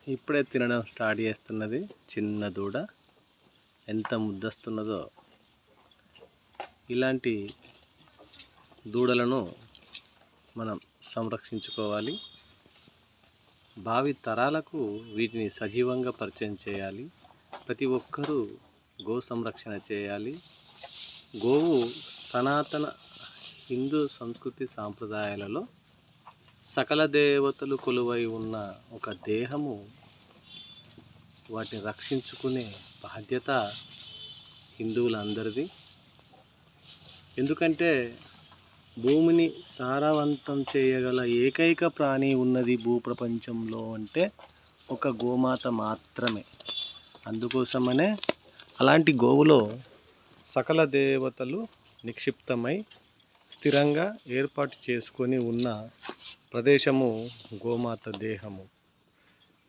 ఇప్పుడే తినడం స్టార్ట్ చేస్తున్నది చిన్న దూడ. ఎంత ముద్దస్తున్నదో. ఇలాంటి దూడలను మనం సంరక్షించుకోవాలి. భావి తరాలకు వీటిని సజీవంగా పరిచయం చేయాలి. ప్రతి ఒక్కరూ గో సంరక్షణ చేయాలి. గోవు సనాతన హిందూ సంస్కృతి సాంప్రదాయాలలో సకల దేవతలు కొలువై ఉన్న ఒక దేహము. వాటిని రక్షించుకునే బాధ్యత హిందువులందరిది. ఎందుకంటే భూమిని సారవంతం చేయగల ఏకైక ప్రాణి ఉన్నది భూప్రపంచంలో అంటే ఒక గోమాత మాత్రమే. అందుకోసమనే అలాంటి గోవులో సకల దేవతలు నిక్షిప్తమై స్థిరంగా ఏర్పాటు చేసుకొని ఉన్న ప్రదేశము గోమాత దేహము.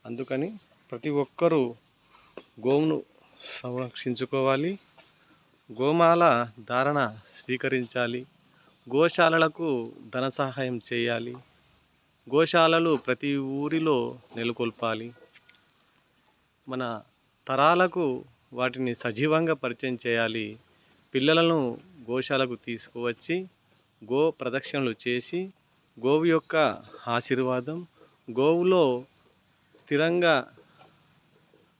అందుకని ప్రతి ఒక్కరూ గోవును సంరక్షించుకోవాలి. గోమాల ధారణ స్వీకరించాలి. గోశాలలకు ధన సహాయం చేయాలి. గోశాలలు ప్రతి ఊరిలో నెలకొల్పాలి. మన తరాలకు వాటిని సజీవంగా పరిచయం చేయాలి. పిల్లలను గోశాలకు తీసుకువచ్చి గో ప్రదక్షిణలు చేసి గోవు యొక్క ఆశీర్వాదం, గోవులో స్థిరంగా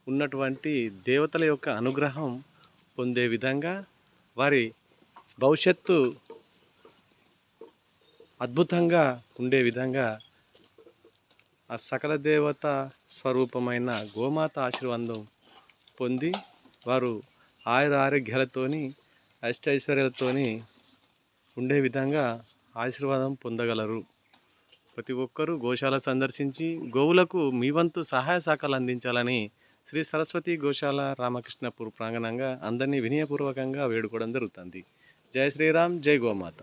ఉన్నటువంటి దేవతల యొక్క అనుగ్రహం పొందే విధంగా వారి భవిష్యత్తు అద్భుతంగా ఉండే విధంగా ఆ సకల దేవత స్వరూపమైన గోమాత ఆశీర్వాదం పొంది వారు ఆయురారోగ్యాలతోని అష్టైశ్వర్యాలతోని ఉండే విధంగా ఆశీర్వాదం పొందగలరు. ప్రతి ఒక్కరూ గోశాల సందర్శించి గోవులకు మీ వంతు సహాయ సహకారాలు అందించాలని శ్రీ సరస్వతి గోశాల రామకృష్ణపూర్ ప్రాంగణంగా అందరినీ వినయపూర్వకంగా వేడుకోవడం జరుగుతుంది. జై శ్రీరామ్, జై గోమాత.